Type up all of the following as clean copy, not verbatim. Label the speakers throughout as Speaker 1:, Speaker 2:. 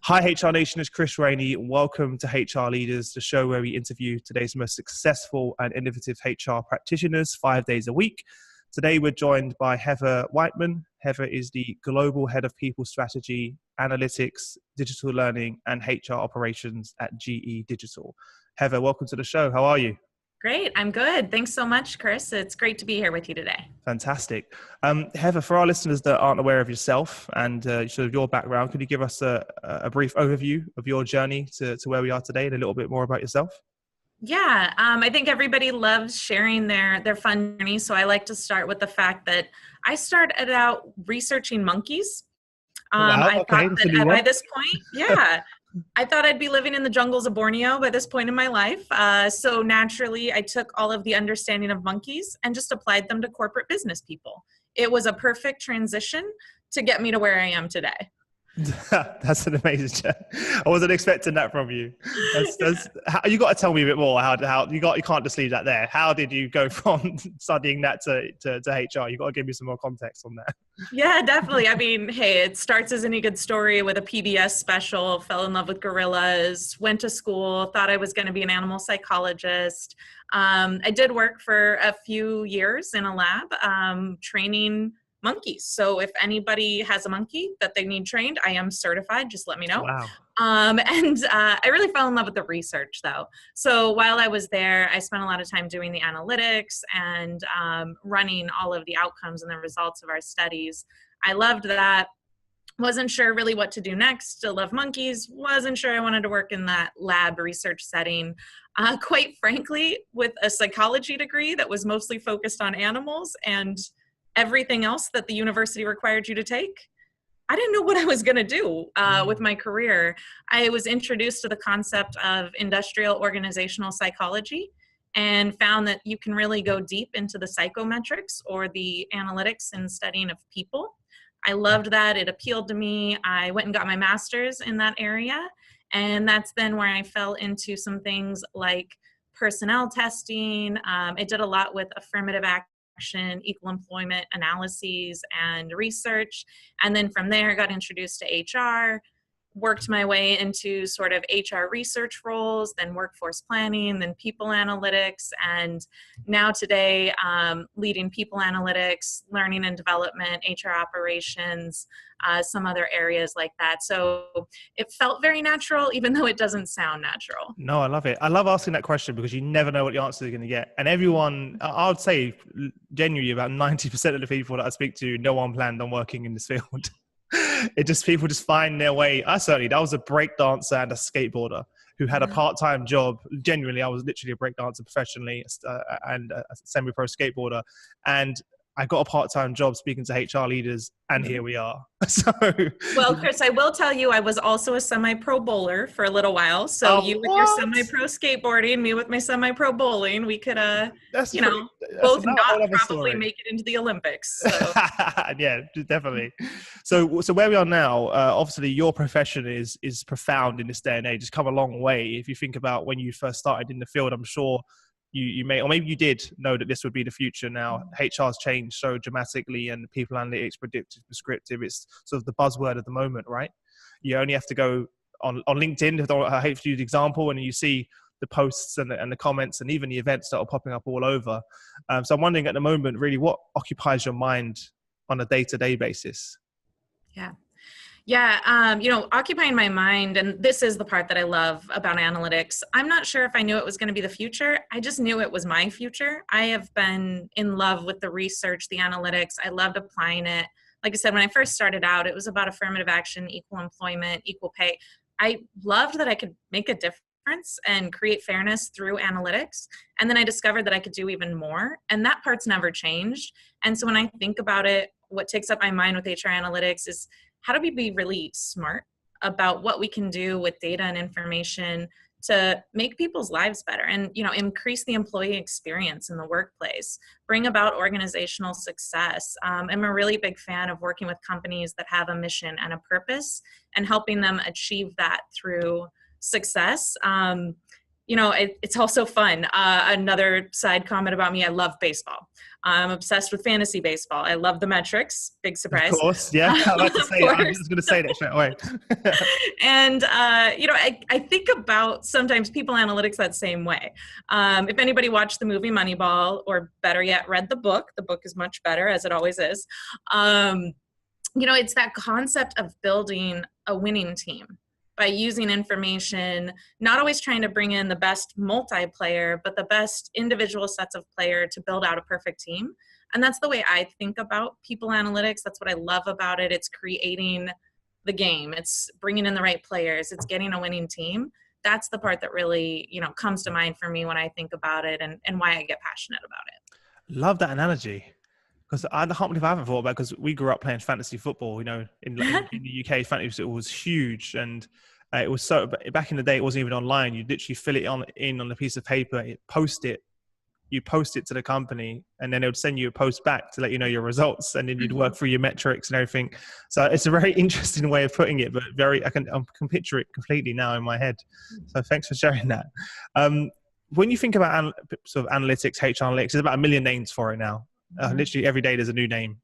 Speaker 1: Hi HR Nation, it's Chris Rainey. Welcome to HR Leaders, the show where we interview today's most successful and innovative HR practitioners 5 days a week. Today we're joined by Heather Whiteman. Heather is the Global Head of People Strategy, Analytics, Digital Learning and HR Operations at GE Digital. Heather, welcome to the show. How are you?
Speaker 2: Great. I'm good. Thanks so much, Chris. It's great to be here with you today.
Speaker 1: Fantastic. Heather, for our listeners that aren't aware of yourself and sort of your background, could you give us a brief overview of your journey to where we are today and a little bit more about yourself?
Speaker 2: Yeah, I think everybody loves sharing their fun journey. So I like to start with the fact that I started out researching monkeys.
Speaker 1: Wow,
Speaker 2: I
Speaker 1: okay,
Speaker 2: thought that by this point, I thought I'd be living in the jungles of Borneo by this point in my life. So naturally, I took all of the understanding of monkeys and just applied them to corporate business people. It was a perfect transition to get me to where I am today.
Speaker 1: That's an amazing chat. I wasn't expecting that from you. You got to tell me a bit more. You can't just leave that there. How did you go from studying that to HR? You got to give me some more context on that.
Speaker 2: Yeah, definitely. I mean, hey, it starts as any good story with a PBS special. Fell in love with gorillas. Went to school. Thought I was going to be an animal psychologist. I did work for a few years in a lab training monkeys. So if anybody has a monkey that they need trained, I am certified. Just let me know.
Speaker 1: Wow.
Speaker 2: I really fell in love with the research though. So while I was there, I spent a lot of time doing the analytics and running all of the outcomes and the results of our studies. I loved that. Wasn't sure really what to do next. Still love monkeys. Wasn't sure I wanted to work in that lab research setting. Quite frankly, with a psychology degree that was mostly focused on animals and everything else that the university required you to take, I didn't know what I was going to do with my career. I was introduced to the concept of industrial organizational psychology and found that you can really go deep into the psychometrics or the analytics and studying of people. I loved that. It appealed to me. I went and got my master's in that area. And that's then where I fell into some things like personnel testing. I did a lot with affirmative action, equal employment analyses and research. And then from there, I got introduced to HR, worked my way into sort of HR research roles, then workforce planning, then people analytics. And now today, leading people analytics, learning and development, HR operations, some other areas like that. So it felt very natural, even though it doesn't sound natural.
Speaker 1: No, I love it. I love asking that question because you never know what the answer you're going to get. And everyone, I would say genuinely about 90% of the people that I speak to, no one planned on working in this field. People just find their way. That was a break dancer and a skateboarder who had a part-time job. Genuinely, I was literally a break dancer professionally and a semi-pro skateboarder. And I got a part-time job speaking to HR leaders, and here we are.
Speaker 2: Well, Chris, I will tell you, I was also a semi-pro bowler for a little while. So you with your semi-pro skateboarding, me with my semi-pro bowling, we could, both not probably make it into the Olympics. So.
Speaker 1: Yeah, definitely. So where we are now, obviously your profession is profound in this day and age. It's come a long way. If you think about when you first started in the field, I'm sure you may, or maybe you did know that this would be the future. Now HR's changed so dramatically, and people analytics, predictive, prescriptive, it's sort of the buzzword of the moment, right? You only have to go on LinkedIn, I hate to use the example, and you see the posts and the comments and even the events that are popping up all over. So I'm wondering at the moment, really, what occupies your mind on a day-to-day basis?
Speaker 2: Yeah, occupying my mind, and this is the part that I love about analytics. I'm not sure if I knew it was going to be the future. I just knew it was my future. I have been in love with the research, the analytics. I loved applying it. Like I said, when I first started out, it was about affirmative action, equal employment, equal pay. I loved that I could make a difference and create fairness through analytics. And then I discovered that I could do even more. And that part's never changed. And so when I think about it, what takes up my mind with HR analytics is how do we be really smart about what we can do with data and information to make people's lives better and, increase the employee experience in the workplace, bring about organizational success. I'm a really big fan of working with companies that have a mission and a purpose and helping them achieve that through success. it's also fun. Another side comment about me, I love baseball. I'm obsessed with fantasy baseball. I love the metrics. Big surprise.
Speaker 1: Of course, yeah. I was about to say, I was going to say that straight away.
Speaker 2: And, I think about sometimes people analytics that same way. If anybody watched the movie Moneyball, or better yet, read the book is much better, as it always is. It's that concept of building a winning team by using information, not always trying to bring in the best multiplayer, but the best individual sets of player to build out a perfect team. And that's the way I think about people analytics. That's what I love about it. It's creating the game. It's bringing in the right players. It's getting a winning team. That's the part that really, comes to mind for me when I think about it, and why I get passionate about it.
Speaker 1: Love that analogy. Because I can't believe I haven't thought about it, because we grew up playing fantasy football, in the UK, fantasy was huge. And it was so, back in the day, it wasn't even online. You'd literally fill it on a piece of paper, you post it to the company, and then they would send you a post back to let you know your results. And then you'd work through your metrics and everything. So it's a very interesting way of putting it, but I can picture it completely now in my head. So thanks for sharing that. When you think about sort of analytics, HR analytics, there's about 1 million names for it now. Literally every day there's a new name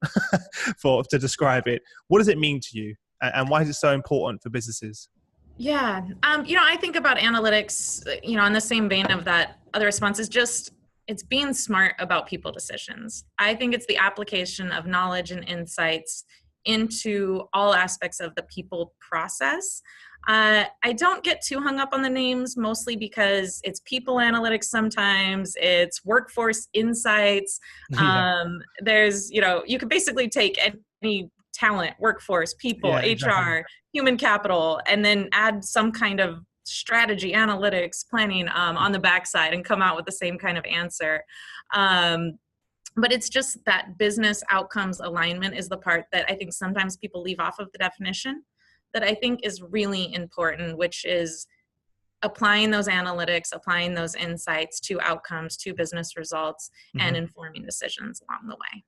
Speaker 1: to describe it. What does it mean to you, and why is it so important for businesses?
Speaker 2: Yeah. I think about analytics, in the same vein of that other response, is just, it's being smart about people decisions. I think it's the application of knowledge and insights into all aspects of the people process. I don't get too hung up on the names, mostly because it's people analytics sometimes, it's workforce insights. There's, you could basically take any talent, workforce, people, HR, exactly, human capital, and then add some kind of strategy, analytics, planning on the backside, and come out with the same kind of answer. But it's just that business outcomes alignment is the part that I think sometimes people leave off of the definition, that I think is really important, which is applying those analytics, applying those insights to outcomes, to business results, and informing decisions along the way.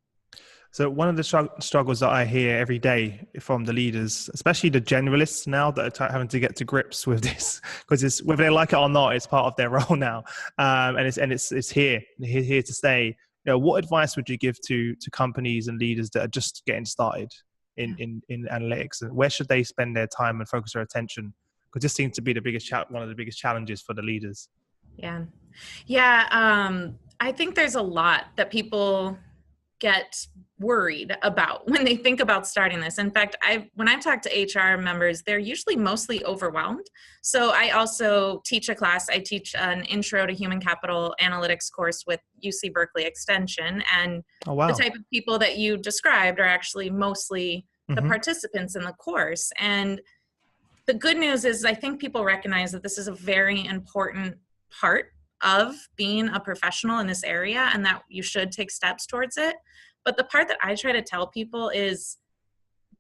Speaker 1: So one of the struggles that I hear every day from the leaders, especially the generalists now, that are having to get to grips with this, because it's, whether they like it or not, it's part of their role now, and it's here to stay. What advice would you give to companies and leaders that are just getting started in analytics, and where should they spend their time and focus their attention? Because this seems to be one of the biggest challenges for the leaders.
Speaker 2: I think there's a lot that people get worried about when they think about starting this. In fact, when I've talked to HR members, they're usually mostly overwhelmed. So I also teach a class. I teach an Intro to Human Capital Analytics course with UC Berkeley Extension. And the type of people that you described are actually mostly the participants in the course. And the good news is, I think people recognize that this is a very important part of being a professional in this area, and that you should take steps towards it. But the part that I try to tell people is,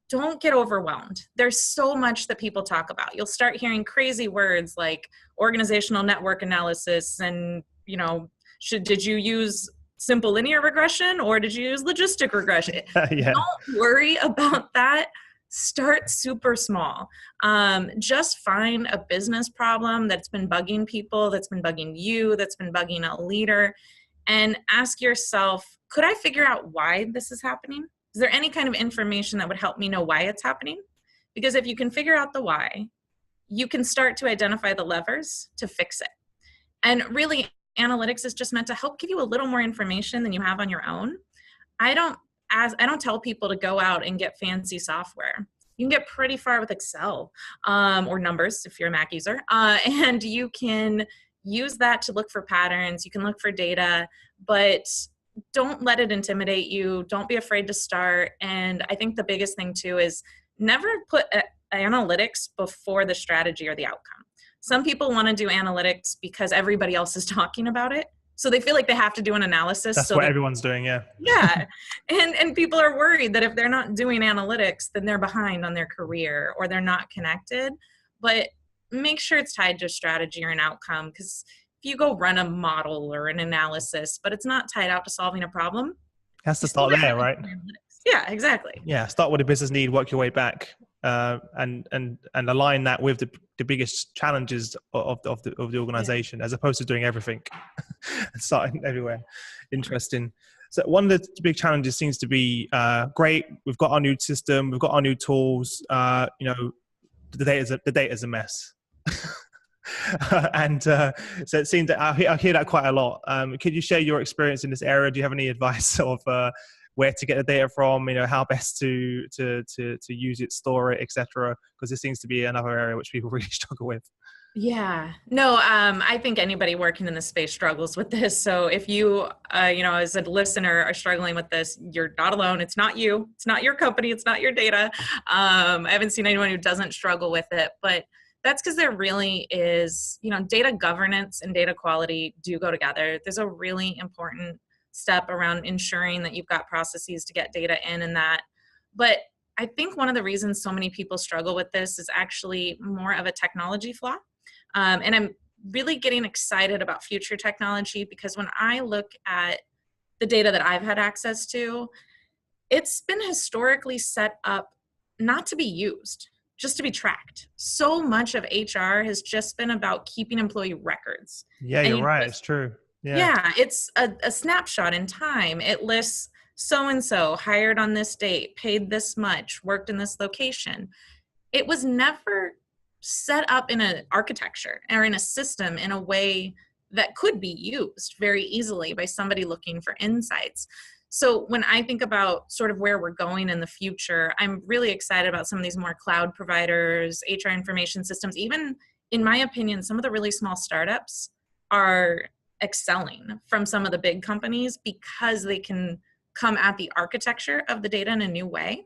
Speaker 2: don't get overwhelmed. There's so much that people talk about. You'll start hearing crazy words like organizational network analysis, and did you use simple linear regression or did you use logistic regression? Don't worry about that. Start super small. Just find a business problem that's been bugging people, that's been bugging you, that's been bugging a leader, and ask yourself, could I figure out why this is happening? Is there any kind of information that would help me know why it's happening? Because if you can figure out the why, you can start to identify the levers to fix it. And really, analytics is just meant to help give you a little more information than you have on your own. I don't tell people to go out and get fancy software. You can get pretty far with Excel or numbers if you're a Mac user. And you can use that to look for patterns. You can look for data, but don't let it intimidate you. Don't be afraid to start. And I think the biggest thing too is never put analytics before the strategy or the outcome. Some people want to do analytics because everybody else is talking about it. So they feel like they have to do an analysis.
Speaker 1: That's what everyone's doing, yeah.
Speaker 2: Yeah. And people are worried that if they're not doing analytics, then they're behind on their career or they're not connected. But make sure it's tied to a strategy or an outcome, because if you go run a model or an analysis, but it's not tied out to solving a problem.
Speaker 1: It has to start there, right?
Speaker 2: Yeah, exactly.
Speaker 1: Yeah, start with a business need, work your way back. and align that with the biggest challenges of the organization, as opposed to doing everything and starting everywhere. Interesting. So one of the big challenges seems to be great. We've got our new system, we've got our new tools. The data's a mess. And so it seems that I hear that quite a lot. Could you share your experience in this area? Do you have any advice of where to get the data from? How best to use it, store it, etc. Because this seems to be another area which people really struggle with.
Speaker 2: Yeah, no, I think anybody working in this space struggles with this. So if you, as a listener are struggling with this, you're not alone. It's not you. It's not your company. It's not your data. I haven't seen anyone who doesn't struggle with it, but that's because there really is, data governance and data quality do go together. There's a really important step around ensuring that you've got processes to get data in and that. But I think one of the reasons so many people struggle with this is actually more of a technology flaw. And I'm really getting excited about future technology, because when I look at the data that I've had access to, it's been historically set up not to be used, just to be tracked. So much of HR has just been about keeping employee records.
Speaker 1: Yeah, you're right. It's true.
Speaker 2: Yeah, it's a snapshot in time. It lists so-and-so hired on this date, paid this much, worked in this location. It was never set up in an architecture or in a system in a way that could be used very easily by somebody looking for insights. So when I think about sort of where we're going in the future, I'm really excited about some of these more cloud providers, HR information systems. Even, in my opinion, some of the really small startups are excelling from some of the big companies because they can come at the architecture of the data in a new way.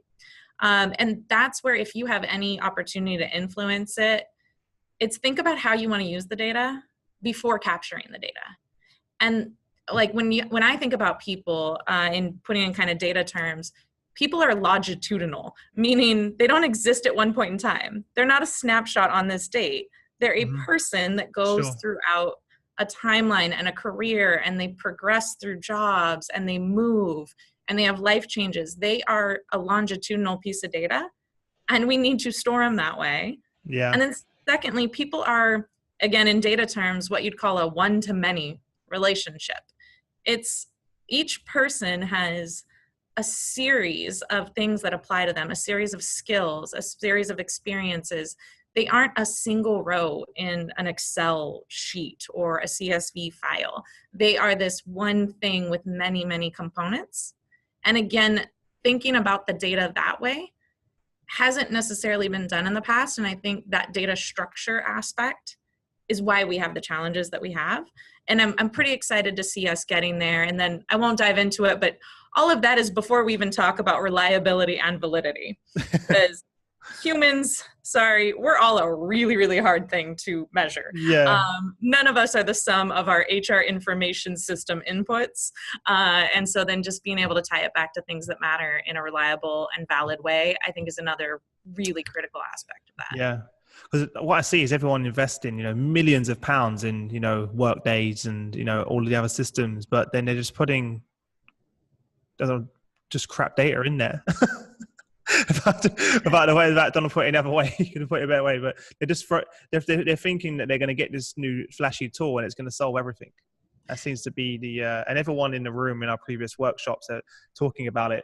Speaker 2: And that's where, if you have any opportunity to influence it, it's think about how you want to use the data before capturing the data. And like when I think about people in putting in kind of data terms, people are longitudinal, meaning they don't exist at one point in time. They're not a snapshot on this date. They're a person that goes throughout a timeline and a career, and they progress through jobs and they move and they have life changes. They are a longitudinal piece of data, and we need to store them that way.
Speaker 1: Yeah.
Speaker 2: And then secondly, people are, again, in data terms, what you'd call a one-to-many relationship. It's each person has a series of things that apply to them, a series of skills, a series of experiences. They aren't a single row in an Excel sheet or a CSV file. They are this one thing with many, many components. And again, thinking about the data that way hasn't necessarily been done in the past. And I think that data structure aspect is why we have the challenges that we have. And I'm pretty excited to see us getting there. And then I won't dive into it, but all of that is before we even talk about reliability and validity. Because humans, we're all a really, really hard thing to measure.
Speaker 1: Yeah.
Speaker 2: None of us are the sum of our HR information system inputs. And so then just being able to tie it back to things that matter in a reliable and valid way, I think is another really critical aspect of that.
Speaker 1: Yeah. Because what I see is everyone investing, millions of pounds in, work days and, all of the other systems, but then they're just putting just crap data in there. about the way that don't put it another way, you can put it a better way, but they're thinking that they're going to get this new flashy tool and it's going to solve everything. That seems to be and everyone in the room in our previous workshops are talking about it.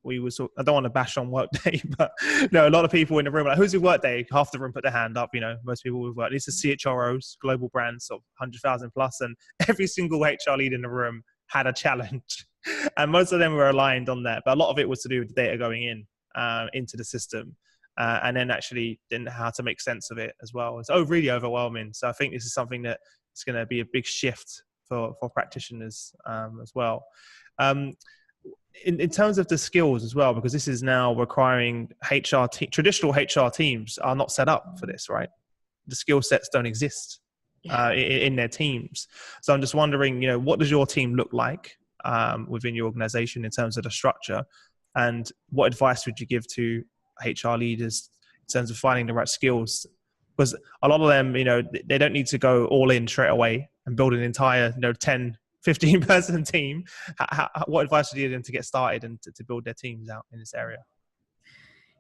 Speaker 1: I don't want to bash on Workday, but a lot of people in the room are like, who's with Workday? Half the room put their hand up, most people with Workday. These are CHROs, global brands of 100,000 plus, and every single HR lead in the room had a challenge. And most of them were aligned on that, but a lot of it was to do with the data going into the system, and then actually how to make sense of it as well. It's really overwhelming. So I think this is something that is going to be a big shift for practitioners as well. In terms of the skills as well, because this is now requiring traditional HR teams are not set up for this, right? The skill sets don't exist in their teams. So I'm just wondering, what does your team look like within your organization in terms of the structure? And what advice would you give to HR leaders in terms of finding the right skills? Because a lot of them, they don't need to go all in straight away and build an entire, 10, 15 person team. What advice would you give them to get started and to build their teams out in this area?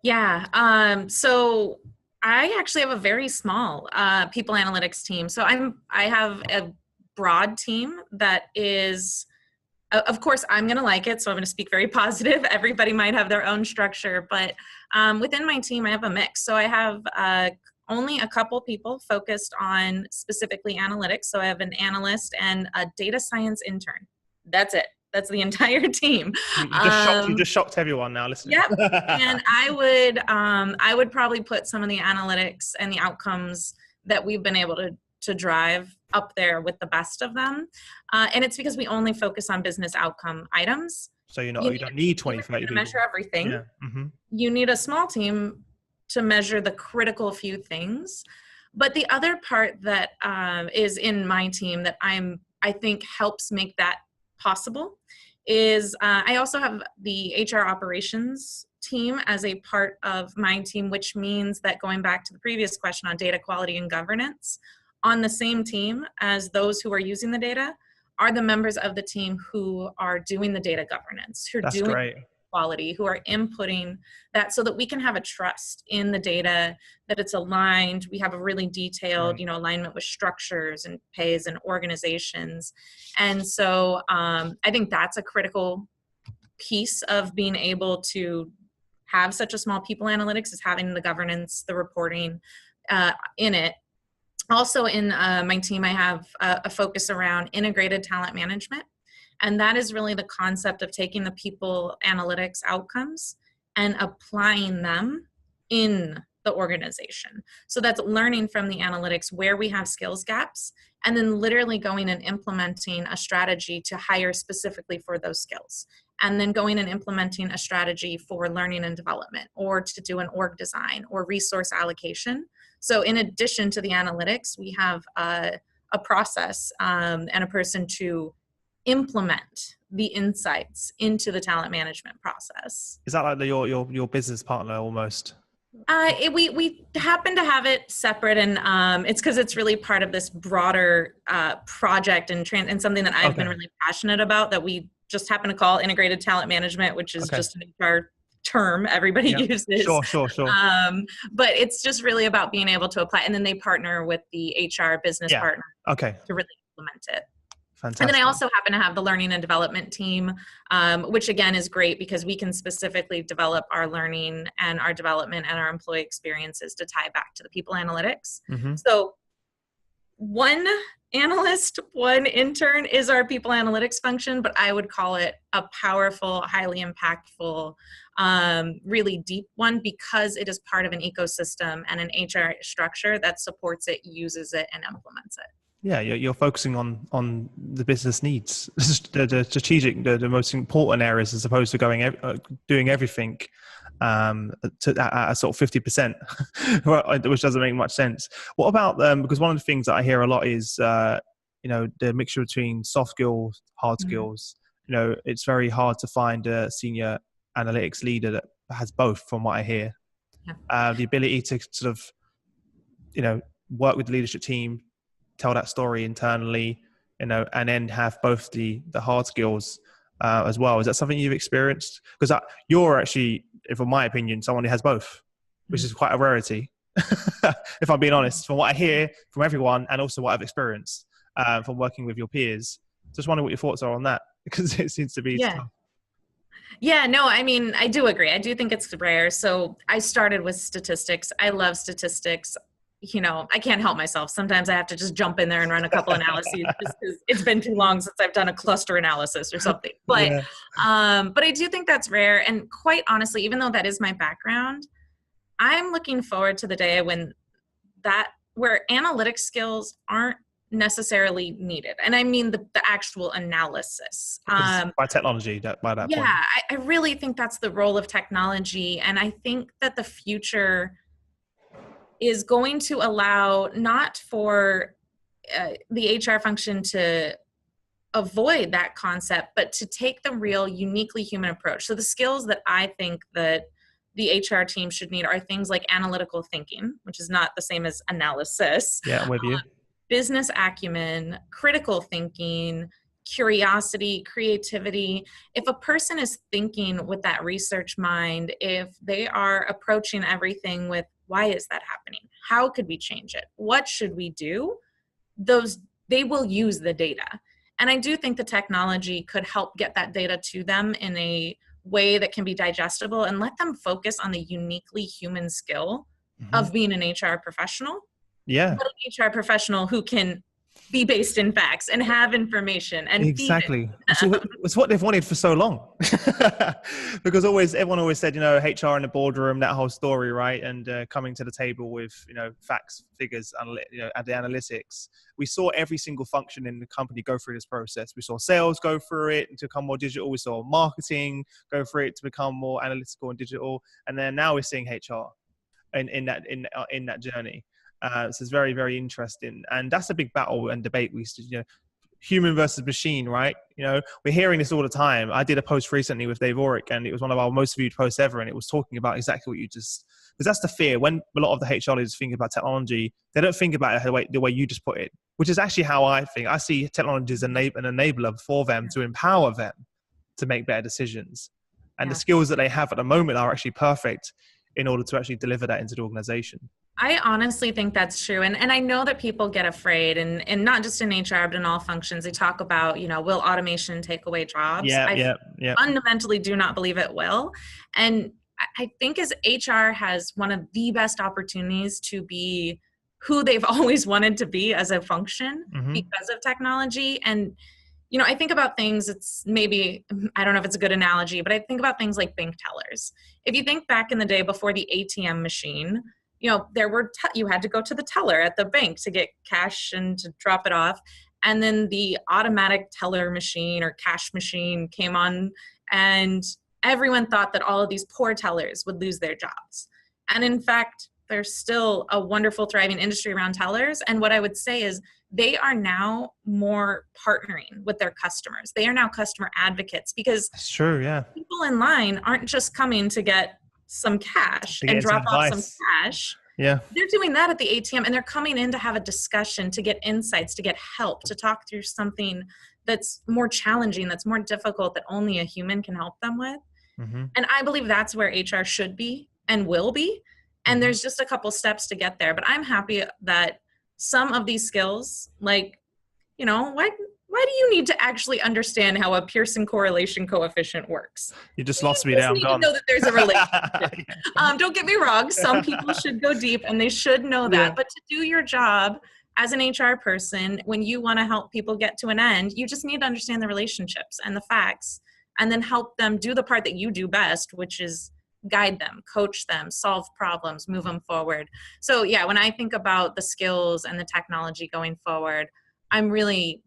Speaker 2: Yeah. So I actually have a very small people analytics team. So I have a broad team that is, of course, I'm going to like it. So I'm going to speak very positive. Everybody might have their own structure, but within my team, I have a mix. So I have only a couple people focused on specifically analytics. So I have an analyst and a data science intern. That's it. That's the entire team.
Speaker 1: You just shocked everyone now listening.
Speaker 2: Yep. And I would probably put some of the analytics and the outcomes that we've been able to drive up there with the best of them. And it's because we only focus on business outcome items.
Speaker 1: So you don't need 20, 30 people.
Speaker 2: Measure everything.
Speaker 1: Yeah. Mm-hmm.
Speaker 2: You need a small team to measure the critical few things. But the other part that is in my team that I think helps make that possible is I also have the HR operations team as a part of my team, which means that going back to the previous question on data quality and governance, on the same team as those who are using the data are the members of the team who are doing the data governance, who are doing
Speaker 1: great.
Speaker 2: Quality, who are inputting that so that we can have a trust in the data, that it's aligned. We have a really detailed, alignment with structures and pays and organizations. And so I think that's a critical piece of being able to have such a small people analytics, is having the governance, the reporting in it. Also in my team, I have a focus around integrated talent management. And that is really the concept of taking the people analytics outcomes and applying them in the organization. So that's learning from the analytics where we have skills gaps, and then literally going and implementing a strategy to hire specifically for those skills. And then going and implementing a strategy for learning and development, or to do an org design or resource allocation. So in addition to the analytics, we have a process and a person to implement the insights into the talent management process.
Speaker 1: Is that like your business partner almost?
Speaker 2: We happen to have it separate, and it's because it's really part of this broader project and something that I've been really passionate about, that we just happen to call integrated talent management, which is just an HR term everybody uses.
Speaker 1: Sure.
Speaker 2: But it's just really about being able to apply, and then they partner with the HR business partner to really implement it.
Speaker 1: Fantastic.
Speaker 2: And then I also happen to have the learning and development team, which again is great because we can specifically develop our learning and our development and our employee experiences to tie back to the people analytics.
Speaker 1: Mm-hmm.
Speaker 2: So one analyst, one intern is our people analytics function, but I would call it a powerful, highly impactful, really deep one, because it is part of an ecosystem and an HR structure that supports it, uses it, and implements it.
Speaker 1: Yeah, you're focusing on the business needs, the strategic, the most important areas, as opposed to doing everything at sort of 50%, which doesn't make much sense. What about because one of the things that I hear a lot is the mixture between soft skills, hard skills. It's very hard to find a senior analytics leader that has both, from what I hear. The ability to sort of work with the leadership team, tell that story internally, and then have both the hard skills as well. Is that something you've experienced? Because you're actually, from my opinion, someone who has both, which is quite a rarity, if I'm being honest, from what I hear from everyone, and also what I've experienced from working with your peers. Just wondering what your thoughts are on that, because it seems to be tough.
Speaker 2: Yeah, no, I mean, I do agree. I do think it's rare. So I started with statistics. I love statistics. I can't help myself. Sometimes I have to just jump in there and run a couple analyses just because it's been too long since I've done a cluster analysis or something. But but I do think that's rare. And quite honestly, even though that is my background, I'm looking forward to the day where analytic skills aren't necessarily needed. And I mean the actual analysis.
Speaker 1: By technology, by that point.
Speaker 2: Yeah, I really think that's the role of technology. And I think that the future is going to allow not for the HR function to avoid that concept, but to take the real uniquely human approach. So the skills that I think that the HR team should need are things like analytical thinking, which is not the same as analysis.
Speaker 1: Yeah, I'm with you.
Speaker 2: Business acumen, critical thinking, curiosity, creativity. If a person is thinking with that research mind, if they are approaching everything with, why is that happening? How could we change it? What should we do? They will use the data. And I do think the technology could help get that data to them in a way that can be digestible and let them focus on the uniquely human skill of being an HR professional.
Speaker 1: Yeah.
Speaker 2: But an HR professional who can be based in facts and have information and
Speaker 1: exactly.
Speaker 2: feed it.
Speaker 1: It's what they've wanted for so long. Because everyone always said, HR in the boardroom, that whole story, right? And coming to the table with, facts, figures, and the analytics. We saw every single function in the company go through this process. We saw sales go through it to become more digital. We saw marketing go through it to become more analytical and digital. And then now we're seeing HR in that journey. So it's very, very interesting. And that's a big battle and debate we used to, human versus machine, right? We're hearing this all the time. I did a post recently with Dave Orick, and it was one of our most viewed posts ever. And it was talking about exactly what because that's the fear. When a lot of the HR leaders think about technology, they don't think about it the way you just put it, which is actually how I think. I see technology as an enabler for them to empower them to make better decisions. And the skills that they have at the moment are actually perfect in order to actually deliver that into the organization.
Speaker 2: I honestly think that's true. And I know that people get afraid, and not just in HR, but in all functions. They talk about, will automation take away jobs? I fundamentally do not believe it will. And I think as HR has one of the best opportunities to be who they've always wanted to be as a function because of technology. And, I think about things, it's maybe, I don't know if it's a good analogy, but I think about things like bank tellers. If you think back in the day before the ATM machine, there were you had to go to the teller at the bank to get cash and to drop it off. And then the automatic teller machine or cash machine came on, and everyone thought that all of these poor tellers would lose their jobs. And in fact, there's still a wonderful, thriving industry around tellers. And what I would say is they are now more partnering with their customers. They are now customer advocates, because
Speaker 1: that's true, yeah.
Speaker 2: People in line aren't just coming to get some cash and drop off some cash.
Speaker 1: Yeah.
Speaker 2: They're doing that at the ATM, and they're coming in to have a discussion, to get insights, to get help, to talk through something that's more challenging, that's more difficult, that only a human can help them with. And I believe that's where HR should be and will be. And there's just a couple steps to get there. But I'm happy that some of these skills, like, why do you need to actually understand how a Pearson correlation coefficient works?
Speaker 1: You just lost me there.
Speaker 2: You need to know that there's a relationship. Don't get me wrong. Some people should go deep and they should know that. But to do your job as an HR person, when you want to help people get to an end, you just need to understand the relationships and the facts, and then help them do the part that you do best, which is guide them, coach them, solve problems, move them forward. So when I think about the skills and the technology going forward, I'm really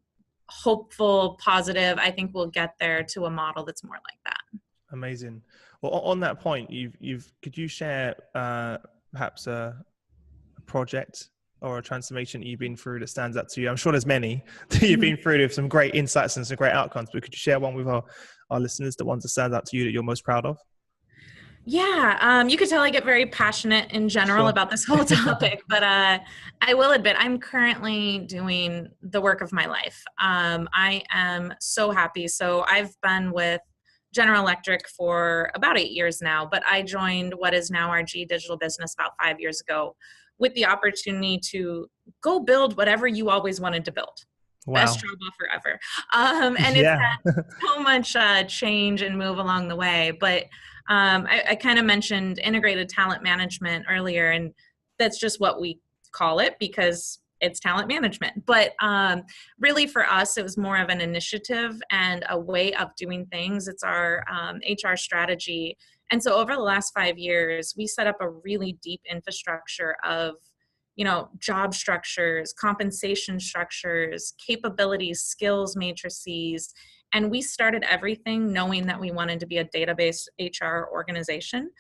Speaker 2: hopeful, positive. I think we'll get there to a model that's more like that.
Speaker 1: Amazing. Well, on that point, could you share perhaps a project or a transformation you've been through that stands out to you? I'm sure there's many that you've been through with some great insights and some great outcomes, but could you share one with our listeners, the ones that stand out to you that you're most proud of?
Speaker 2: Yeah, you could tell I get very passionate in general about this whole topic, but I will admit I'm currently doing the work of my life. I am so happy. So I've been with General Electric for about 8 years now, but I joined what is now our G Digital business about 5 years ago with the opportunity to go build whatever you always wanted to build. Wow. Best job offer ever. And it's had so much change and move along the way, but I kind of mentioned integrated talent management earlier, and that's just what we call it because it's talent management. But really for us, it was more of an initiative and a way of doing things. It's our HR strategy. And so over the last 5 years, we set up a really deep infrastructure of, job structures, compensation structures, capabilities, skills matrices. And we started everything knowing that we wanted to be a database HR organization.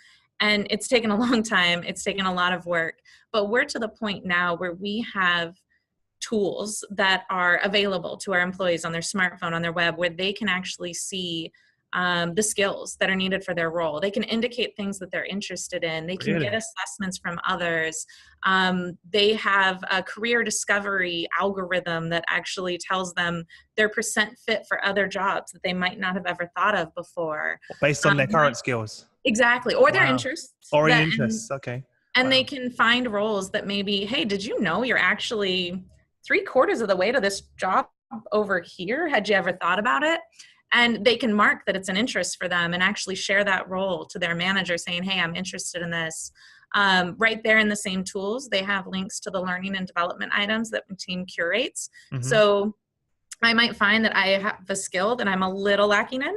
Speaker 2: And it's taken a long time. It's taken a lot of work. But we're to the point now where we have tools that are available to our employees on their smartphone, on their web, where they can actually see the skills that are needed for their role. They can indicate things that they're interested in. They can get assessments from others. They have a career discovery algorithm that actually tells them their percent fit for other jobs that they might not have ever thought of before.
Speaker 1: Based on their current skills.
Speaker 2: Exactly. Or their interests.
Speaker 1: Or interests, okay.
Speaker 2: And they can find roles that maybe, hey, did you know you're actually 3/4 of the way to this job over here? Had you ever thought about it? And they can mark that it's an interest for them and actually share that role to their manager saying, hey, I'm interested in this. Right there in the same tools, they have links to the learning and development items that the team curates. So I might find that I have a skill that I'm a little lacking in.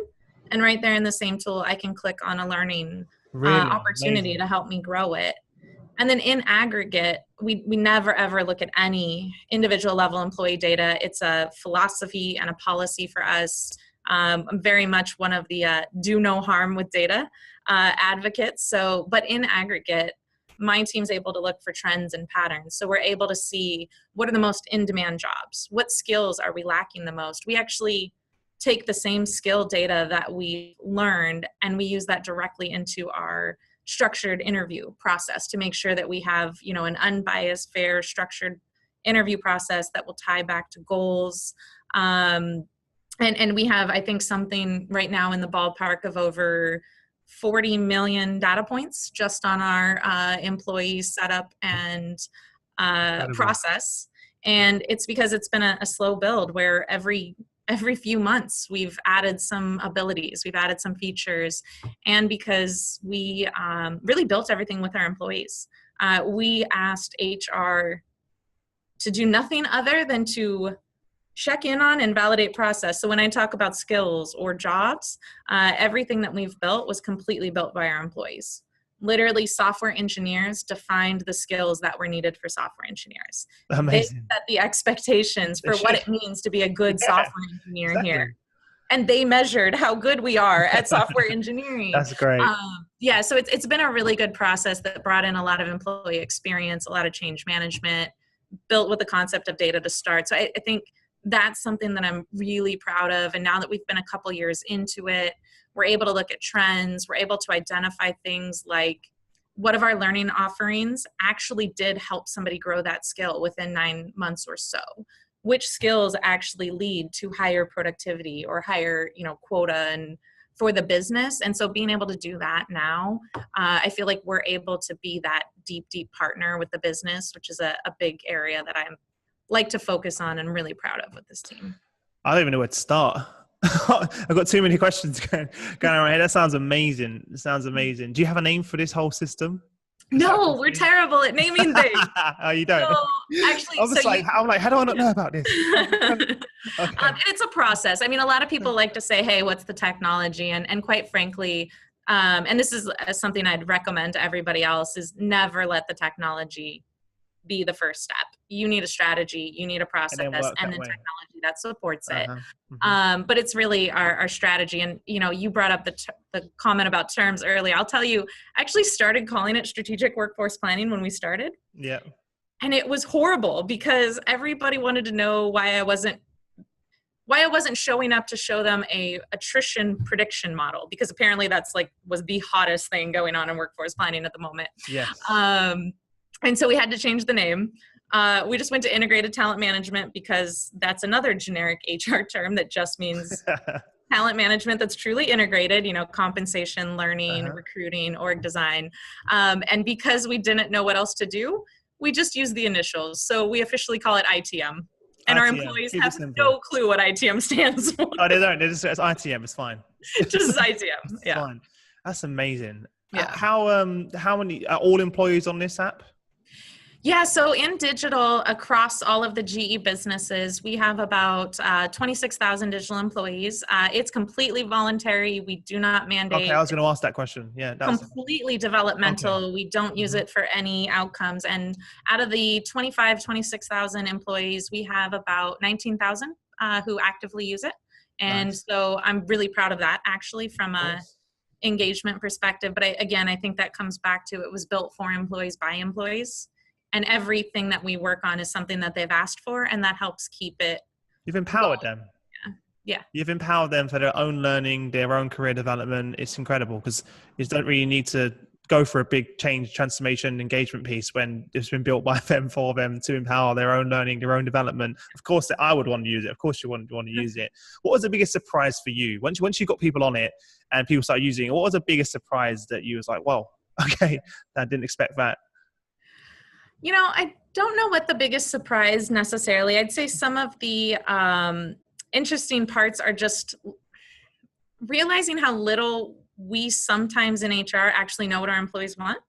Speaker 2: And right there in the same tool, I can click on a learning opportunity to help me grow it. And then in aggregate, we never, ever look at any individual level employee data. It's a philosophy and a policy for us. I'm very much one of the do no harm with data advocates. So, but in aggregate, my team's able to look for trends and patterns. So we're able to see what are the most in-demand jobs? What skills are we lacking the most? We actually take the same skill data that we learned and we use that directly into our structured interview process to make sure that we have, you know, an unbiased, fair, structured interview process that will tie back to goals. And we have, I think, something right now in the ballpark of over 40 million data points just on our employee setup and process. And it's because it's been a slow build where every few months we've added some abilities, we've added some features, and because we really built everything with our employees. We asked HR to do nothing other than to check in on and validate process. So when I talk about skills or jobs, everything that we've built was completely built by our employees. Literally, software engineers defined the skills that were needed for software engineers.
Speaker 1: Amazing.
Speaker 2: They set the expectations for what it means to be a good software engineer here. And they measured how good we are at software engineering.
Speaker 1: That's great.
Speaker 2: Yeah, so it's been a really good process that brought in a lot of employee experience, a lot of change management, built with the concept of data to start. So I think that's something that I'm really proud of. And now that we've been a couple years into it, we're able to look at trends. We're able to identify things like what of our learning offerings actually did help somebody grow that skill within 9 months or so. Which skills actually lead to higher productivity or higher, quota and for the business. And so being able to do that now, I feel like we're able to be that deep, deep partner with the business, which is a big area that I like to focus on and really proud of with this team.
Speaker 1: I don't even know where to start. I've got too many questions going on my head. That sounds amazing. It sounds amazing. Do you have a name for this whole system?
Speaker 2: No, we're terrible at naming things.
Speaker 1: Oh, you don't?
Speaker 2: So, actually,
Speaker 1: I'm like, how do I not know about this?
Speaker 2: Okay. It's a process. I mean, a lot of people like to say, hey, what's the technology? And quite frankly, and this is something I'd recommend to everybody else, is never let the technology be the first step. You need a strategy, you need a process, and then technology that supports it. Mm-hmm. But it's really our strategy. And, you brought up the comment about terms earlier. I'll tell you, I actually started calling it strategic workforce planning when we started.
Speaker 1: Yeah. And
Speaker 2: it was horrible because everybody wanted to know why I wasn't showing up to show them a attrition prediction model, because apparently that's was the hottest thing going on in workforce planning at the moment.
Speaker 1: Yes.
Speaker 2: And so we had to change the name. We just went to integrated talent management because that's another generic HR term that just means talent management that's truly integrated, compensation, learning, recruiting, org design. And because we didn't know what else to do, we just used the initials. So we officially call it ITM. And our employees have no clue what ITM stands for.
Speaker 1: Oh, they don't. It's ITM. It's fine.
Speaker 2: Just ITM.
Speaker 1: It's
Speaker 2: yeah.
Speaker 1: fine. That's amazing.
Speaker 2: Yeah.
Speaker 1: How many are all employees on this app?
Speaker 2: Yeah, so in digital, across all of the GE businesses, we have about 26,000 digital employees. It's completely voluntary. We do not mandate.
Speaker 1: Okay, I was going to ask that question. Yeah,
Speaker 2: completely developmental. Okay. We don't use it for any outcomes. And out of the 26,000 employees, we have about 19,000 who actively use it. And so I'm really proud of that, actually, from a engagement perspective. But I think that comes back to it was built for employees by employees. And everything that we work on is something that they've asked for, and that helps keep it.
Speaker 1: You've empowered them.
Speaker 2: Yeah. Yeah.
Speaker 1: You've empowered them for their own learning, their own career development. It's incredible because you don't really need to go for a big change, transformation, engagement piece when it's been built by them for them to empower their own learning, their own development. Of course, I would want to use it. Of course, you want to use it. What was the biggest surprise for you once you got people on it and people started using it? What was the biggest surprise that you was like, "Well, okay, I didn't expect that."
Speaker 2: I don't know what the biggest surprise necessarily. I'd say some of the interesting parts are just realizing how little we sometimes in HR actually know what our employees want.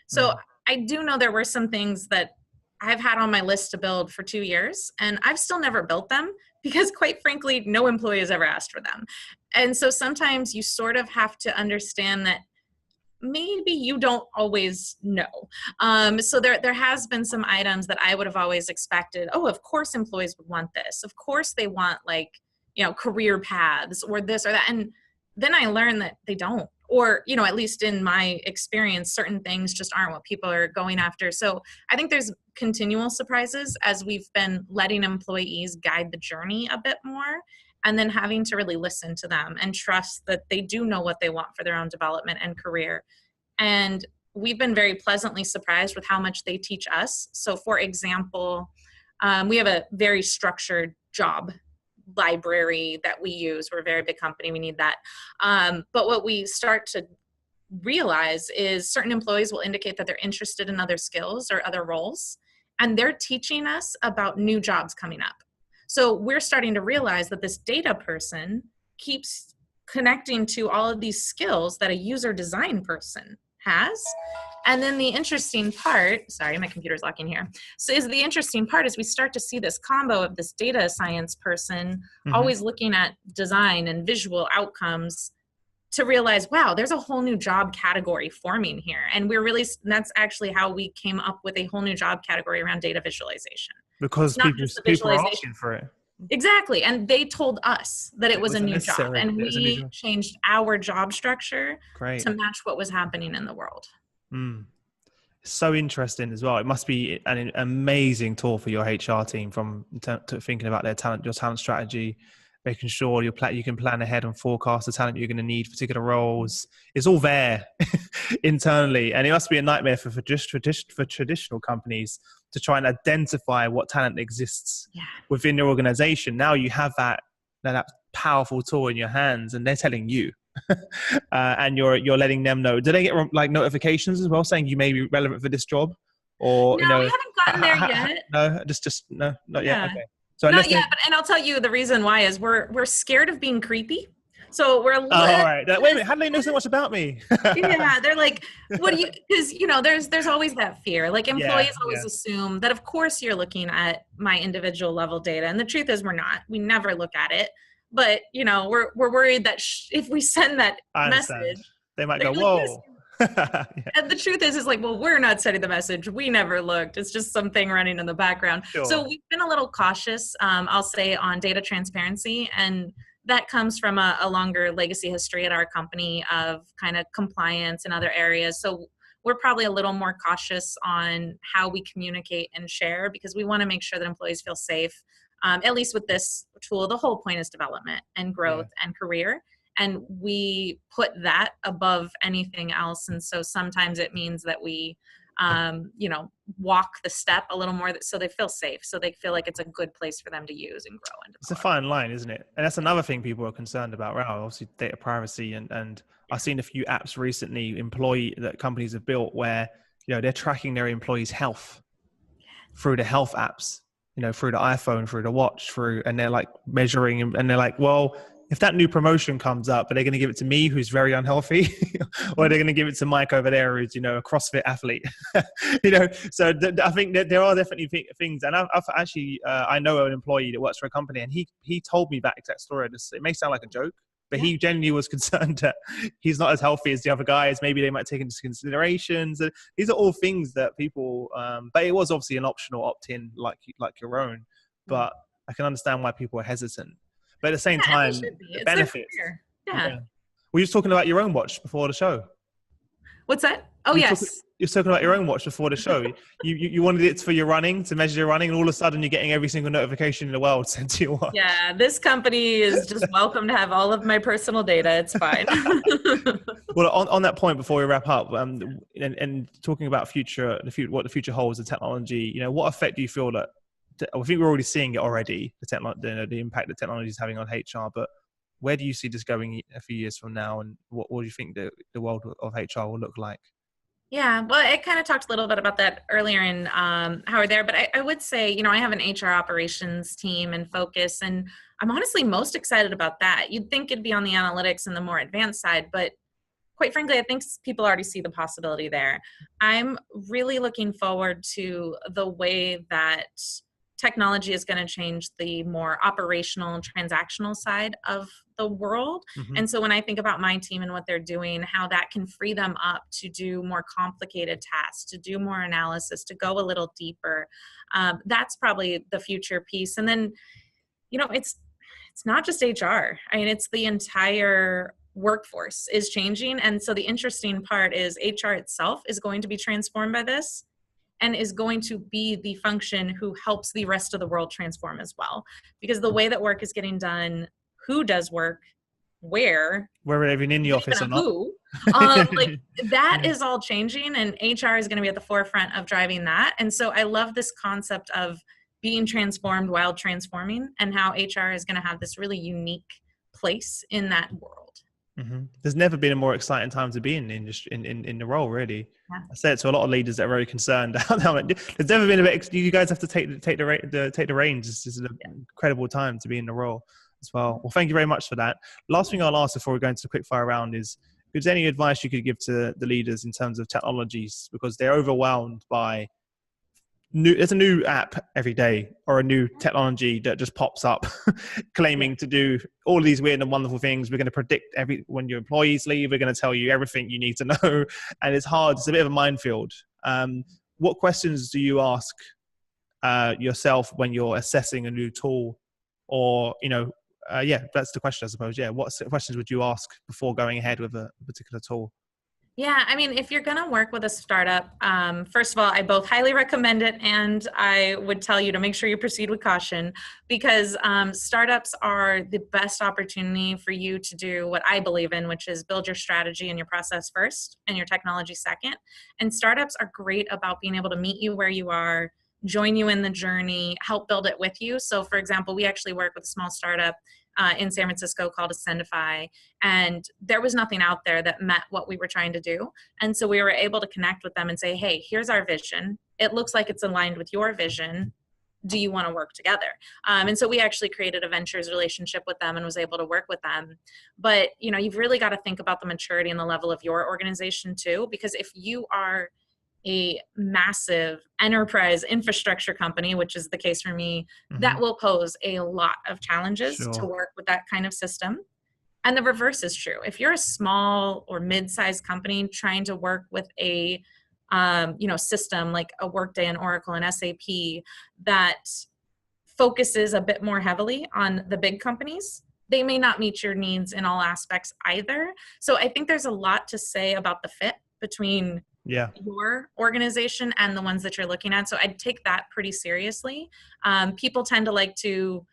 Speaker 2: So I do know there were some things that I've had on my list to build for 2 years, and I've still never built them because, quite frankly, no employee has ever asked for them. And so sometimes you sort of have to understand that maybe you don't always know. So there has been some items that I would have always expected. Oh, of course employees would want this. Of course they want career paths or this or that. And then I learned that they don't, or, at least in my experience, certain things just aren't what people are going after. So I think there's continual surprises as we've been letting employees guide the journey a bit more, and then having to really listen to them and trust that they do know what they want for their own development and career. And we've been very pleasantly surprised with how much they teach us. So for example, we have a very structured job library that we use. We're a very big company. We need that. But what we start to realize is certain employees will indicate that they're interested in other skills or other roles, and they're teaching us about new jobs coming up. So we're starting to realize that this data person keeps connecting to all of these skills that a user design person has. And then the interesting part, sorry, my computer's locking here. So the interesting part is we start to see this combo of this data science person always looking at design and visual outcomes to realize, wow, there's a whole new job category forming here. And that's actually how we came up with a whole new job category around data visualization.
Speaker 1: Because people are asking for it.
Speaker 2: Exactly. And they told us that it was a new job, and we changed our job structure to match what was happening in the world.
Speaker 1: So interesting as well. It must be an amazing tool for your HR team from thinking about your talent strategy, making sure you can plan ahead and forecast the talent you're going to need for particular roles. It's all there internally, and it must be a nightmare for traditional companies to try and identify what talent exists within their organization. Now you have that powerful tool in your hands, and they're telling you, and you're letting them know. Do they get notifications as well saying you may be relevant for this job? Or
Speaker 2: no, we haven't gotten there yet.
Speaker 1: No, just no, not yet. Okay.
Speaker 2: So not yet, and I'll tell you the reason why is we're scared of being creepy. So we're a little...
Speaker 1: all right. Wait a minute. How do they know so much about me?
Speaker 2: Yeah, they're like, what do you... Because, there's always that fear. Like, employees always assume that, of course, you're looking at my individual level data. And the truth is we're not. We never look at it. But, we're worried that if we send that message...
Speaker 1: They might go, whoa.
Speaker 2: And the truth is like, well, we're not sending the message. We never looked. It's just something running in the background. Sure. So we've been a little cautious, I'll say, on data transparency. And that comes from a longer legacy history at our company of kind of compliance in other areas. So we're probably a little more cautious on how we communicate and share, because we want to make sure that employees feel safe. At least with this tool, the whole point is development and growth and career. And we put that above anything else. And so sometimes it means that we, walk the step a little more so they feel safe, so they feel like it's a good place for them to use and grow.
Speaker 1: It's a fine line, isn't it? And that's another thing people are concerned about, right? Obviously data privacy. And I've seen a few apps recently, that companies have built where, they're tracking their employees' health through the health apps, through the iPhone, through the watch, and they're like measuring, and they're like, well, if that new promotion comes up, are they going to give it to me, who's very unhealthy, or are they going to give it to Mike over there, who's, a CrossFit athlete? So I think that there are definitely things. And I've actually, I know an employee that works for a company, and he told me that exact story. It may sound like a joke, but he genuinely was concerned that he's not as healthy as the other guys. Maybe they might take into considerations. These are all things that people, but it was obviously an optional opt-in like your own. But I can understand why people are hesitant. But at the same time, the benefits.
Speaker 2: Yeah.
Speaker 1: Were you just talking about your own watch before the show?
Speaker 2: What's that? Oh, yes.
Speaker 1: You're talking about your own watch before the show. You wanted it for your running, to measure your running, and all of a sudden you're getting every single notification in the world sent to your watch.
Speaker 2: Yeah, this company is just welcome to have all of my personal data. It's fine.
Speaker 1: Well, on that point, before we wrap up, and talking about what the future holds, the technology, what effect do you feel that, I think we're already seeing it already, the impact that technology is having on HR, but where do you see this going a few years from now, and what do you think the world of HR will look like?
Speaker 2: Yeah, well, I kind of talked a little bit about that earlier in how we're there, but I would say, I have an HR operations team and focus, and I'm honestly most excited about that. You'd think it'd be on the analytics and the more advanced side, but quite frankly, I think people already see the possibility there. I'm really looking forward to the way that technology is going to change the more operational, transactional side of the world.
Speaker 1: Mm-hmm.
Speaker 2: And so when I think about my team and what they're doing, how that can free them up to do more complicated tasks, to do more analysis, to go a little deeper, that's probably the future piece. And then, it's not just HR. I mean, it's the entire workforce is changing. And so the interesting part is HR itself is going to be transformed by this, and is going to be the function who helps the rest of the world transform as well. Because the way that work is getting done, who does work, whether
Speaker 1: even in the office or not,
Speaker 2: who, that is all changing, and HR is going to be at the forefront of driving that. And so I love this concept of being transformed while transforming, and how HR is going to have this really unique place in that world.
Speaker 1: Mm-hmm. There's never been a more exciting time to be in the industry, in the role, really.
Speaker 2: Yeah.
Speaker 1: I say it to a lot of leaders that are very concerned. There's never been you guys have to take the reins. This is an incredible time to be in the role as well. Well, thank you very much for that. Last thing I'll ask before we go into the quick fire round is, if there's any advice you could give to the leaders in terms of technologies, because they're overwhelmed by there's a new app every day, or a new technology that just pops up claiming to do all of these weird and wonderful things. We're going to predict when your employees leave, we're going to tell you everything you need to know. And it's hard. It's a bit of a minefield. What questions do you ask yourself when you're assessing a new tool? Or, that's the question, I suppose. Yeah. What questions would you ask before going ahead with a particular tool?
Speaker 2: Yeah, I mean, if you're going to work with a startup, first of all, I both highly recommend it, and I would tell you to make sure you proceed with caution, because startups are the best opportunity for you to do what I believe in, which is build your strategy and your process first and your technology second. And startups are great about being able to meet you where you are, join you in the journey, help build it with you. So for example, we actually work with a small startup in San Francisco called Ascendify, and there was nothing out there that met what we were trying to do. And so we were able to connect with them and say, hey, here's our vision. It looks like it's aligned with your vision. Do you want to work together? And so we actually created a ventures relationship with them and was able to work with them. But, you've really got to think about the maturity and the level of your organization too, because if you are a massive enterprise infrastructure company, which is the case for me, that will pose a lot of challenges to work with that kind of system. And the reverse is true. If you're a small or mid-sized company trying to work with a system like a Workday and Oracle and SAP that focuses a bit more heavily on the big companies, they may not meet your needs in all aspects either. So I think there's a lot to say about the fit between your organization and the ones that you're looking at. So I'd take that pretty seriously. People tend to like to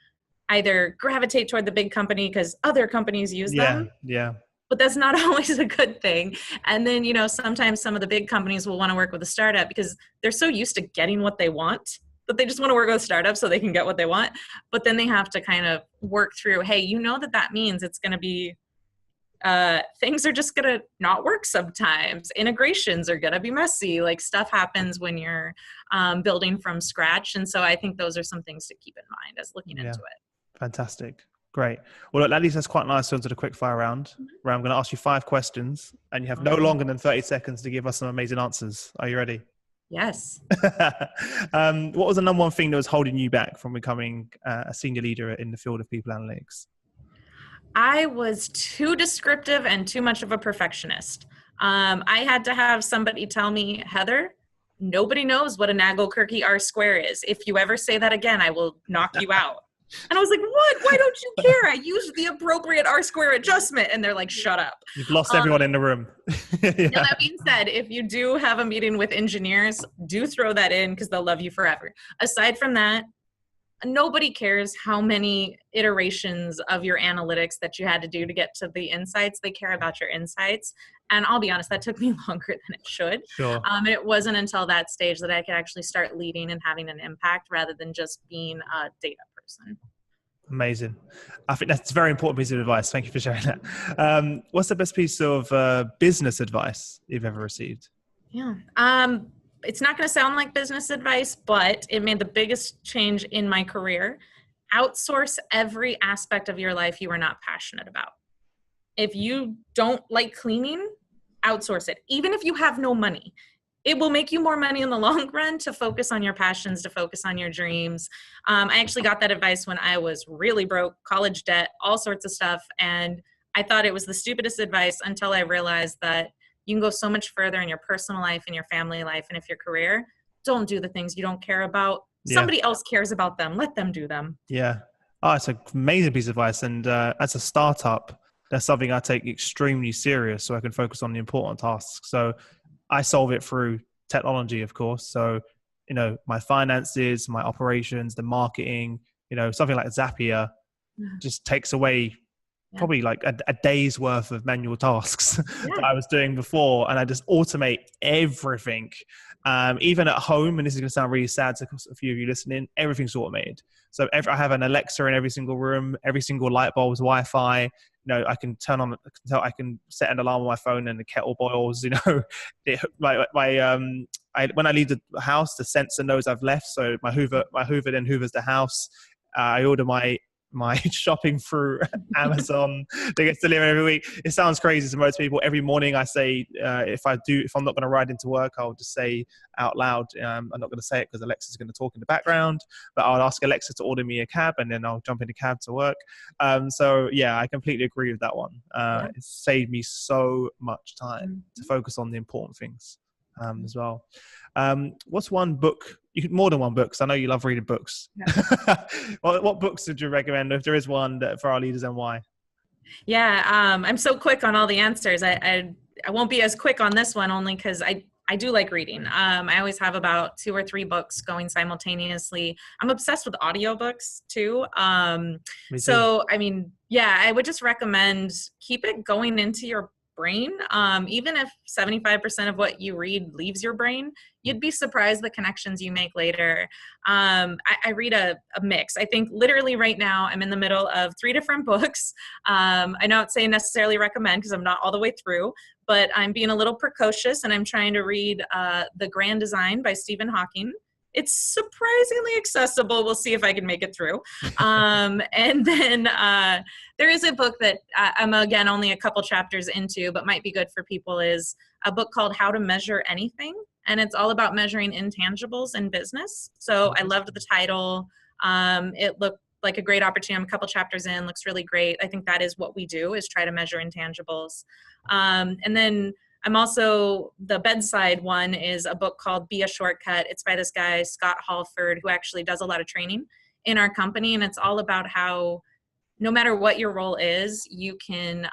Speaker 2: either gravitate toward the big company because other companies use them.
Speaker 1: Yeah.
Speaker 2: But that's not always a good thing. And then, sometimes some of the big companies will want to work with a startup because they're so used to getting what they want that they just want to work with a startup so they can get what they want. But then they have to kind of work through, hey, that means it's going to be things are just going to not work sometimes. Integrations are going to be messy. Like stuff happens when you're building from scratch. And so I think those are some things to keep in mind as looking into it.
Speaker 1: Fantastic. Great. Well, look, at least that's quite nice onto the quick fire round, where I'm going to ask you 5 questions and you have no longer than 30 seconds to give us some amazing answers. Are you ready?
Speaker 2: Yes.
Speaker 1: What was the number one thing that was holding you back from becoming a senior leader in the field of people analytics?
Speaker 2: I was too descriptive and too much of a perfectionist. I had to have somebody tell me, Heather, nobody knows what a Nagelkirche R square is. If you ever say that again, I will knock you out. And I was like, what? Why don't you care? I used the appropriate R-square adjustment. And they're like, shut up.
Speaker 1: You've lost everyone in the room.
Speaker 2: Now, that being said, if you do have a meeting with engineers, do throw that in because they'll love you forever. Aside from that, nobody cares how many iterations of your analytics that you had to do to get to the insights. They care about your insights. And I'll be honest, that took me longer than it should.
Speaker 1: Sure.
Speaker 2: It wasn't until that stage that I could actually start leading and having an impact rather than just being a data person.
Speaker 1: Amazing. I think that's a very important piece of advice. Thank you for sharing that. What's the best piece of business advice you've ever received?
Speaker 2: Yeah. It's not going to sound like business advice, but it made the biggest change in my career. Outsource every aspect of your life you are not passionate about. If you don't like cleaning, outsource it. Even if you have no money, it will make you more money in the long run to focus on your passions, to focus on your dreams. I actually got that advice when I was really broke, college debt, all sorts of stuff. And I thought it was the stupidest advice until I realized that you can go so much further in your personal life and your family life. And if your career, don't do the things you don't care about.
Speaker 1: Yeah.
Speaker 2: Somebody else cares about them. Let them do them.
Speaker 1: Yeah. Oh, it's an amazing piece of advice. And as a startup, that's something I take extremely serious so I can focus on the important tasks. So I solve it through technology, of course. So, my finances, my operations, the marketing, something like Zapier just takes away probably like a day's worth of manual tasks that I was doing before. And I just automate everything. Even at home, and this is going to sound really sad to a few of you listening, everything's automated. So I have an Alexa in every single room, every single light bulb is Wi-Fi. I can I can set an alarm on my phone and the kettle boils, when I leave the house, the sensor knows I've left. So my Hoover then hoovers the house. I order my shopping through Amazon that gets delivered every week. It sounds crazy to most people. Every morning I say, if I'm not going to ride into work, I'll just say out loud. I'm not going to say it because Alexa's going to talk in the background, but I'll ask Alexa to order me a cab and then I'll jump in the cab to work. So yeah, I completely agree with that one. It saved me so much time to focus on the important things as well. What's one book? More than one book, because I know you love reading books. Yeah. What books would you recommend, if there is one, for our leaders, and why?
Speaker 2: Yeah, I'm so quick on all the answers. I won't be as quick on this one, only because I do like reading. I always have about 2 or 3 books going simultaneously. I'm obsessed with audiobooks too. So, I would just recommend keep it going into your brain. Even if 75% of what you read leaves your brain, you'd be surprised the connections you make later. I read a mix. I think literally right now I'm in the middle of 3 different books. I don't say necessarily recommend because I'm not all the way through, but I'm being a little precocious and I'm trying to read The Grand Design by Stephen Hawking. It's surprisingly accessible. We'll see if I can make it through. And then there is a book that I'm, again, only a couple chapters into, but might be good for people, is a book called How to Measure Anything. And it's all about measuring intangibles in business. So I loved the title. It looked like a great opportunity. I'm a couple chapters in, looks really great. I think that is what we do, is try to measure intangibles. And then I'm also, the bedside one is a book called Be a Shortcut. It's by this guy, Scott Halford, who actually does a lot of training in our company. And it's all about how no matter what your role is, you can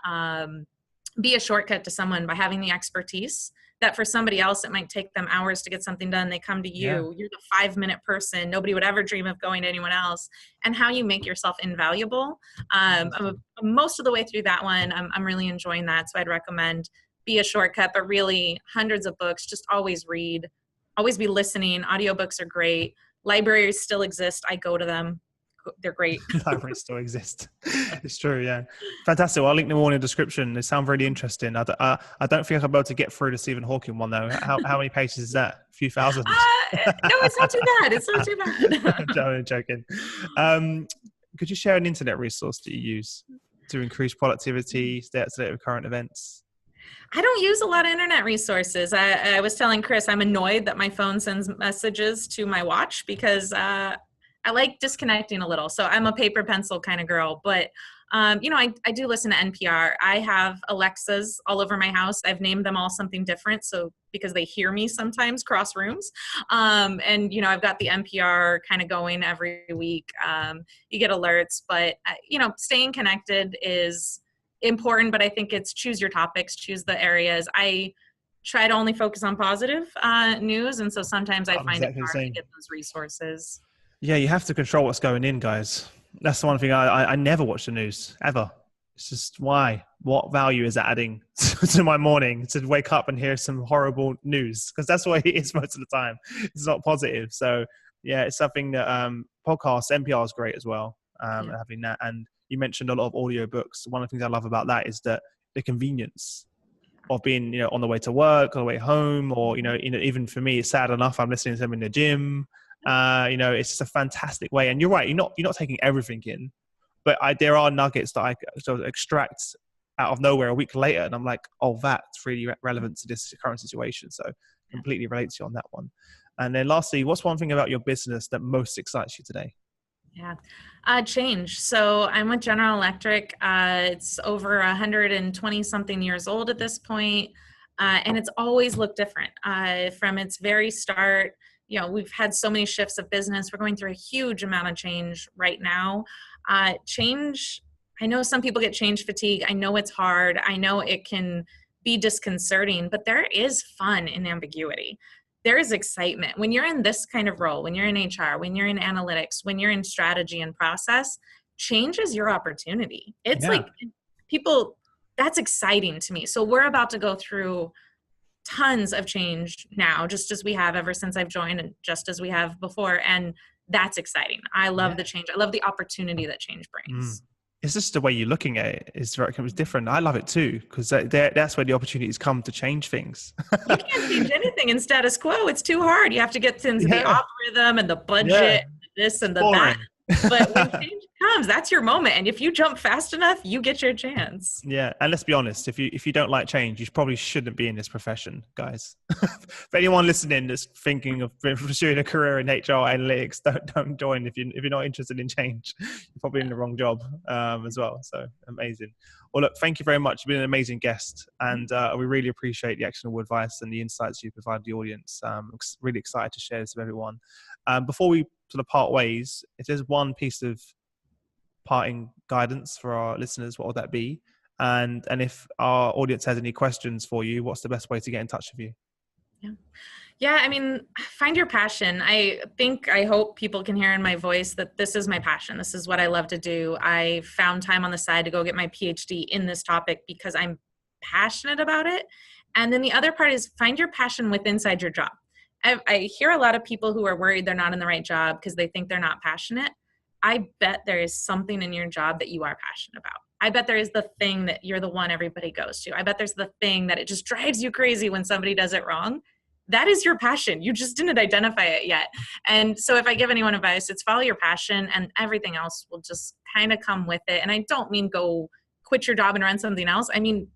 Speaker 2: be a shortcut to someone by having the expertise that for somebody else, it might take them hours to get something done. They come to you, You're the 5-minute person. Nobody would ever dream of going to anyone else, and how you make yourself invaluable. Most of the way through that one, I'm really enjoying that. So I'd recommend Be a Shortcut, but really hundreds of books. Just always read, always be listening. Audiobooks are great. Libraries still exist. I go to them. They're great.
Speaker 1: Libraries still exist. It's true. Yeah. Fantastic. Well, I'll link them all in the description. They sound really interesting. I don't think I'm able to get through the Stephen Hawking one though. How many pages is that? A few thousand?
Speaker 2: No, it's not too bad. It's not too bad.
Speaker 1: I'm joking. Could you share an internet resource that you use to increase productivity, stay up to date with current events?
Speaker 2: I don't use a lot of internet resources. I was telling Chris, I'm annoyed that my phone sends messages to my watch because I like disconnecting a little. So I'm a paper pencil kind of girl, but I do listen to NPR. I have Alexas all over my house. I've named them all something different. So because they hear me sometimes cross rooms. And, I've got the NPR kind of going every week. You get alerts, but, staying connected is important, but I think it's choose your topics, choose the areas. I try to only focus on positive news. And so sometimes I find it hard to get those resources.
Speaker 1: Yeah, you have to control what's going in, guys. That's the one thing I never watch the news, ever. It's just why? What value is that adding to my morning to wake up and hear some horrible news? Because that's what it is most of the time. It's not positive. So, yeah, it's something that podcasts, NPR is great as well, having that. And you mentioned a lot of audiobooks. One of the things I love about that is that the convenience of being, on the way to work, on the way home, or, even for me, it's sad enough, I'm listening to them in the gym. It's just a fantastic way. And you're right, you're not taking everything in, but there are nuggets that I sort of extract out of nowhere a week later, and I'm like, oh, that's really relevant to this current situation. So completely relates to you on that one. And then lastly, what's one thing about your business that most excites you today?
Speaker 2: Yeah. Change. So I'm with General Electric. It's over 120 something years old at this point. And it's always looked different from its very start. We've had so many shifts of business. We're going through a huge amount of change right now. Change, I know some people get change fatigue. I know it's hard. I know it can be disconcerting, but there is fun in ambiguity. There is excitement. When you're in this kind of role, when you're in HR, when you're in analytics, when you're in strategy and process, change is your opportunity. It's like people, that's exciting to me. So we're about to go through tons of change now, just as we have ever since I've joined and just as we have before. And that's exciting. I love the change. I love the opportunity that change brings.
Speaker 1: It's just the way you're looking at it. It's different. I love it too, because that's where the opportunities come to change things.
Speaker 2: You can't change anything in status quo. It's too hard. You have to get into the algorithm and the budget, and this and the that. But when change comes, that's your moment. And if you jump fast enough, you get your chance.
Speaker 1: Yeah. And let's be honest, if you don't like change, you probably shouldn't be in this profession, guys. For anyone listening that's thinking of pursuing a career in HR analytics, don't join if you're not interested in change. You're probably in the wrong job as well. So amazing. Well, look, thank you very much. You've been an amazing guest, and we really appreciate the actionable advice and the insights you provide the audience. I'm really excited to share this with everyone. Before we sort of part ways, if there's one piece of parting guidance for our listeners, what would that be? And if our audience has any questions for you, what's the best way to get in touch with you?
Speaker 2: Yeah, I mean, find your passion. I hope people can hear in my voice that this is my passion. This is what I love to do. I found time on the side to go get my PhD in this topic because I'm passionate about it. And then the other part is find your passion inside your job. I hear a lot of people who are worried they're not in the right job because they think they're not passionate. I bet there is something in your job that you are passionate about. I bet there is the thing that you're the one everybody goes to. I bet there's the thing that it just drives you crazy when somebody does it wrong. That is your passion. You just didn't identify it yet. And so if I give anyone advice, it's follow your passion and everything else will just kind of come with it. And I don't mean go quit your job and run something else. I mean,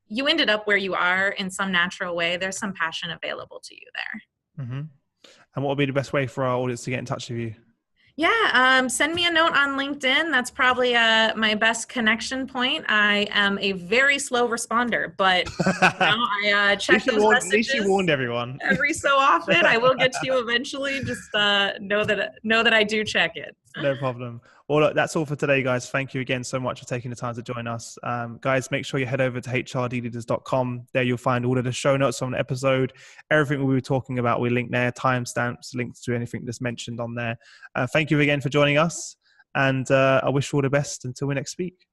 Speaker 2: you ended up where you are in some natural way. There's some passion available to you there.
Speaker 1: Mm-hmm. And what would be the best way for our audience to get in touch with you?
Speaker 2: Yeah, send me a note on LinkedIn. That's probably my best connection point. I am a very slow responder, but I check those messages. At least you warned everyone. Every so often, I will get to you eventually. Just know that I do check it.
Speaker 1: No problem. Well, look, that's all for today, guys. Thank you again so much for taking the time to join us. Guys, make sure you head over to hrdleaders.com. There you'll find all of the show notes on the episode. Everything we were talking about, we link there, timestamps, links to anything that's mentioned on there. Thank you again for joining us. And I wish you all the best until we next speak.